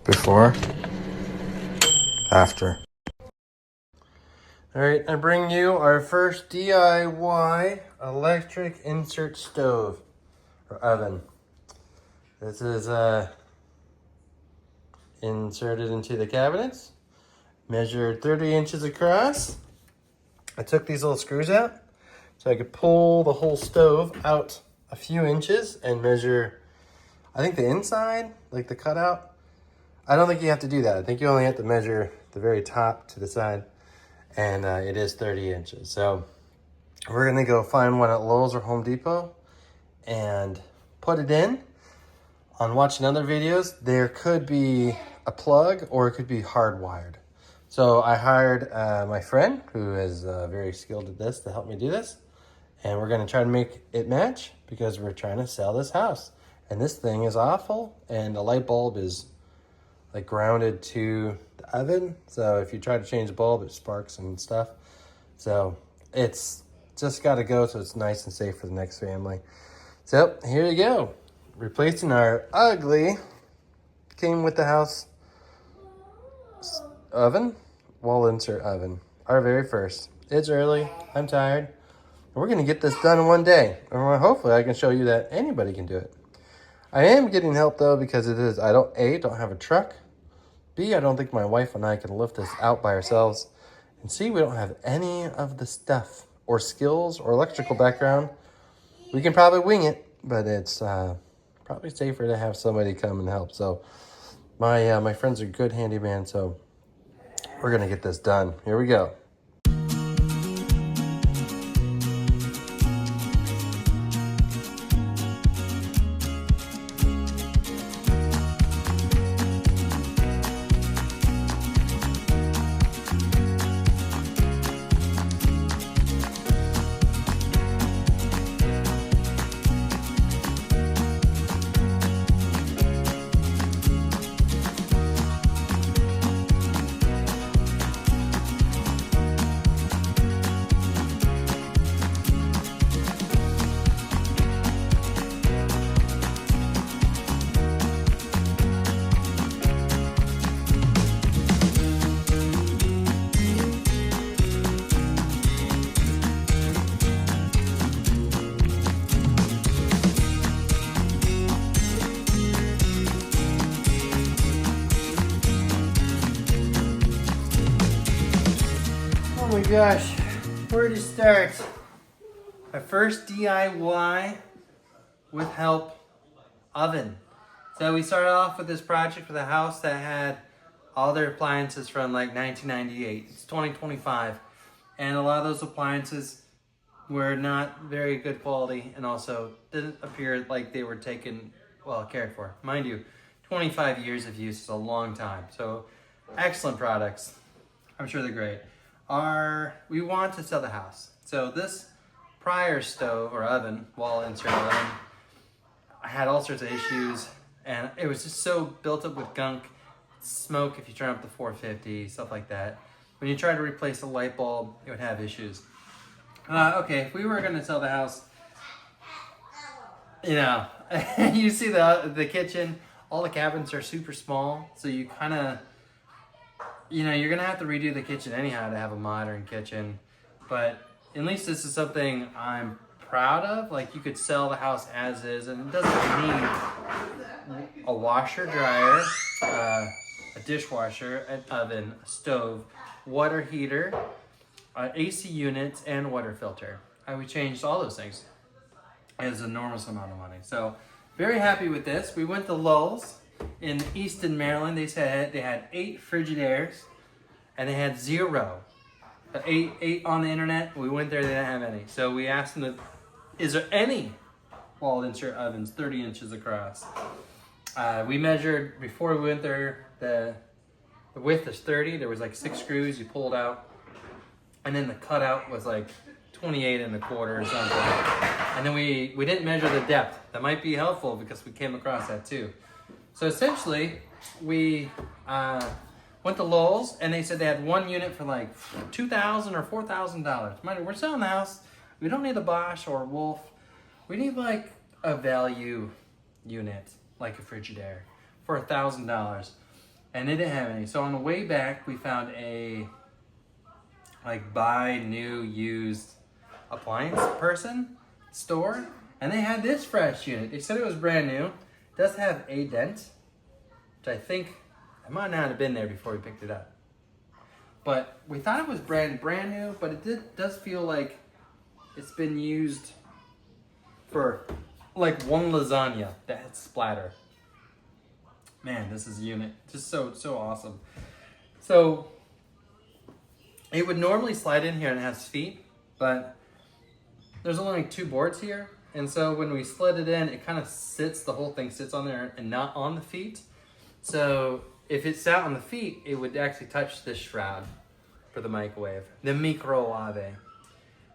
Before, after. All right, I bring you our first DIY electric insert stove or oven. This is inserted into the cabinets, measured 30 inches across. I took these little screws out so I could pull the whole stove out a few inches and measure, I think the inside, like the cutout. I don't think you have to do that. I think you only have to measure the very top to the side, and it is 30 inches. So we're gonna go find one at Lowe's or Home Depot and put it in. On watching other videos, there could be a plug or it could be hardwired. So I hired my friend who is very skilled at this to help me do this. And we're gonna try to make it match because we're trying to sell this house. And this thing is awful, and the light bulb is like grounded to the oven. So if you try to change the bulb, it sparks and stuff. So it's just gotta go so it's nice and safe for the next family. So here you go. Replacing our ugly, came with the house oven, wall insert oven. Our very first. It's early, I'm tired. We're gonna get this done in one day. Or hopefully I can show you that anybody can do it. I am getting help though because I don't have a truck. B, I don't think my wife and I can lift this out by ourselves. And C, we don't have any of the stuff or skills or electrical background. We can probably wing it, but it's probably safer to have somebody come and help. So my friends are good handyman, so we're gonna get this done. Here we go. Oh my gosh, where to start? My first DIY with help oven. So we started off with this project with a house that had all their appliances from like 1998. It's 2025. And a lot of those appliances were not very good quality and also didn't appear like they were taken well cared for. Mind you, 25 years of use is a long time. So excellent products. I'm sure they're great. We want to sell the house. So this prior stove or oven, wall insert oven, I had all sorts of issues and it was just so built up with gunk, smoke if you turn up the 450, stuff like that. When you try to replace a light bulb, it would have issues. Okay, if we were gonna sell the house, you know, you see the kitchen, all the cabinets are super small, so you kind of, you know, you're gonna have to redo the kitchen anyhow to have a modern kitchen, but at least this is something I'm proud of. Like, you could sell the house as is, and it doesn't need a washer, dryer, a dishwasher, an oven, a stove, water heater, AC units, and water filter. We changed all those things. It was an enormous amount of money. So, very happy with this. We went to Lowe's in Easton, Maryland. They said they had 8 Frigidaires, and they had 0. 8 on the internet. We went there, they didn't have any. So we asked them, is there any wall insert ovens 30 inches across? We measured, before we went there, the width is 30. There was like 6 screws you pulled out. And then the cutout was like 28 1/4 or something. And then we didn't measure the depth. That might be helpful because we came across that too. So essentially, we went to Lowe's and they said they had 1 unit for like $2,000 or $4,000. Mind you, we're selling the house. We don't need a Bosch or a Wolf. We need like a value unit, like a Frigidaire, for $1,000. and they didn't have any. So on the way back, we found a like buy new used appliance person store, and they had this fresh unit. They said it was brand new. It does have a dent, which I think it might not have been there before we picked it up. But we thought it was brand new, but it does feel like it's been used for like one lasagna that had splatter. Man, this is a unit. Just so awesome. So it would normally slide in here and it has feet, but there's only like 2 boards here. And so when we slid it in, it kind of sits, the whole thing sits on there and not on the feet. So if it sat on the feet, it would actually touch this shroud for the microwave, the microwave.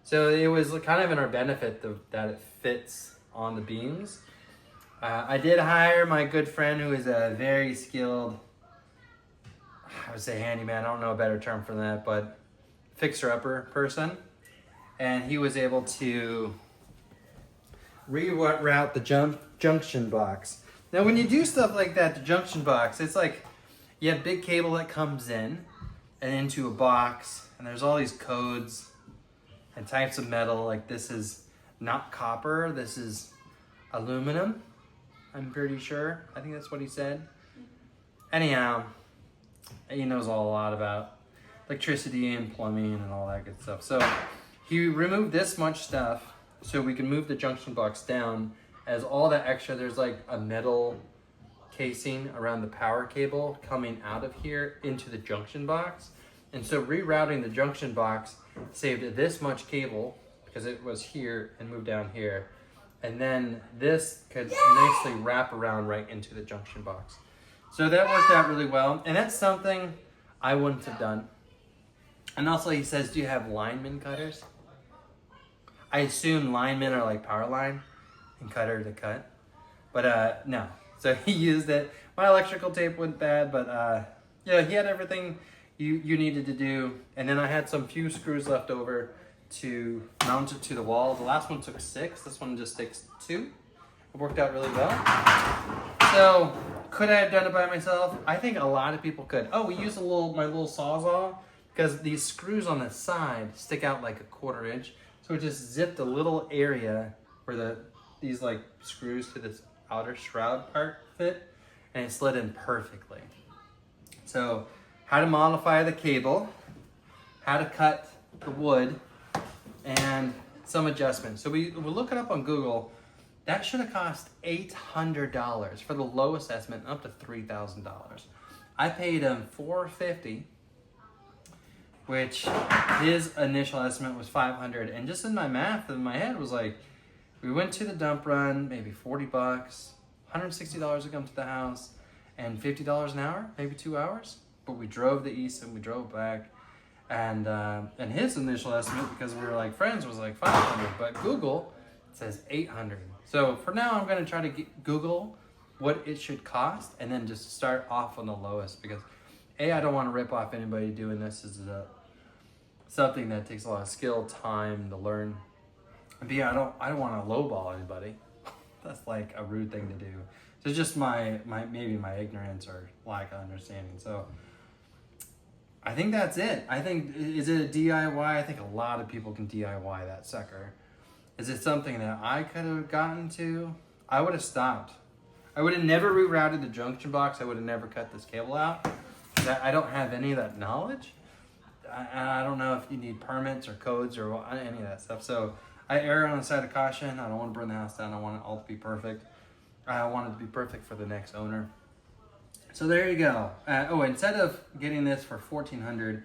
So it was kind of in our benefit that it fits on the beams. I did hire my good friend who is a very skilled, I would say handyman, I don't know a better term for that, but fixer-upper person. And he was able to reroute the junction box. Now when you do stuff like that, the junction box, it's like you have big cable that comes in and into a box, and there's all these codes and types of metal. Like this is not copper, this is aluminum, I'm pretty sure. I think that's what he said. Anyhow, he knows a lot about electricity and plumbing and all that good stuff. So he removed this much stuff so we can move the junction box down, as all that extra, there's like a metal casing around the power cable coming out of here into the junction box. And so rerouting the junction box saved this much cable because it was here and moved down here. And then this could nicely wrap around right into the junction box. So that worked out really well. And that's something I wouldn't have done. And also he says, do you have lineman cutters? I assume linemen are like power line and cutter to cut. But no. So he used it. My electrical tape went bad, but yeah, he had everything you needed to do. And then I had some few screws left over to mount it to the wall. The last one took 6. This one just takes 2. It worked out really well. So could I have done it by myself? I think a lot of people could. Oh, we used my little Sawzall because these screws on the side stick out like a 1/4 inch. So it just zipped a little area where these like screws to this outer shroud part fit, and it slid in perfectly. So how to modify the cable, how to cut the wood, and some adjustments. So we look it up on Google. That should have cost $800 for the lowest estimate, up to $3,000. I paid him $450, which his initial estimate was $500. And just in my math, in my head was like, we went to the dump run, maybe $40, $160 to come to the house, and $50 an hour, maybe 2 hours. But we drove the east and we drove back. And his initial estimate, because we were like friends, was like $500, but Google says $800. So for now, I'm gonna try to Google what it should cost, and then just start off on the lowest, because I don't want to rip off anybody doing this. This is something that takes a lot of skill, time to learn. And B, I don't want to lowball anybody. That's like a rude thing to do. So it's just maybe my ignorance or lack of understanding. So I think that's it. I think, is it a DIY? I think a lot of people can DIY that sucker. Is it something that I could have gotten to? I would have stopped. I would have never rerouted the junction box. I would have never cut this cable out. I don't have any of that knowledge. I don't know if you need permits or codes or any of that stuff. So I err on the side of caution. I don't want to burn the house down. I want it all to be perfect. I want it to be perfect for the next owner. So there you go. Instead of getting this for $1,400,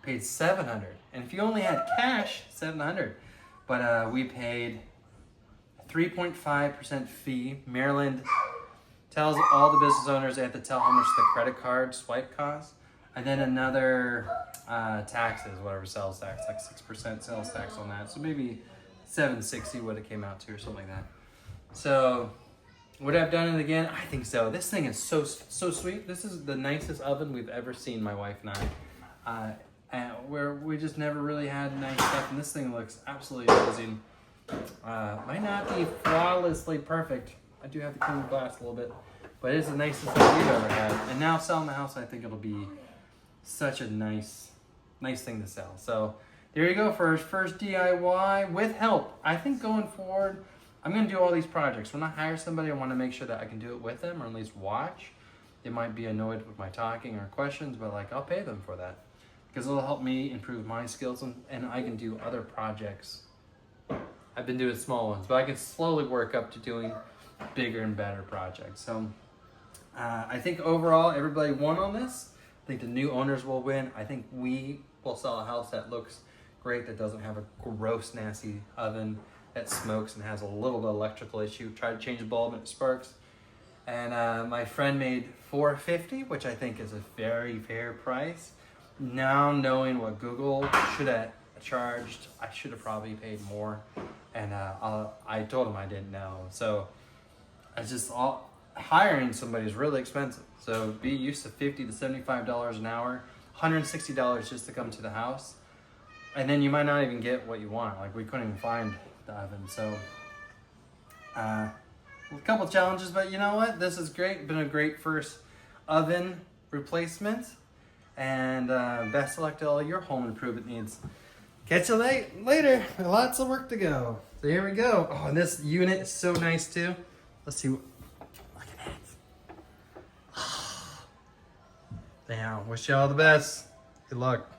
paid $700. And if you only had cash, $700. But we paid a 3.5% fee. Maryland tells all the business owners they have to tell how much the credit card swipe costs. And then another taxes, whatever sales tax, like 6% sales tax on that. So maybe $760 would have came out to, or something like that. So would I have done it again? I think so. This thing is so sweet. This is the nicest oven we've ever seen, my wife and I. Where we just never really had nice stuff, and this thing looks absolutely amazing. Might not be flawlessly perfect. I do have to clean the glass a little bit, But it's the nicest thing we've ever had. And now selling the house, I think it'll be such a nice thing to sell. So there you go for our first DIY with help. I think going forward, I'm gonna do all these projects. When I hire somebody, I wanna make sure that I can do it with them or at least watch. They might be annoyed with my talking or questions, but like I'll pay them for that because it'll help me improve my skills and I can do other projects. I've been doing small ones, but I can slowly work up to doing bigger and better projects. So I think overall everybody won on this. I think the new owners will win. I think we will sell a house that looks great, that doesn't have a gross, nasty oven that smokes and has a little bit of electrical issue. Try to change the bulb and it sparks. And my friend made $450, which I think is a very fair price. Now knowing what Google should have charged, I should have probably paid more. And I told him I didn't know. So it's just hiring somebody is really expensive. So be used to $50 to $75 an hour, $160 just to come to the house. And then you might not even get what you want. Like we couldn't even find the oven. So a couple challenges, but you know what? This is great. Been a great first oven replacement. And best of luck to all your home improvement needs. Catch you later. Lots of work to go. So here we go. Oh, and this unit is so nice too. Let's see. Look at that. Damn. Wish you all the best. Good luck.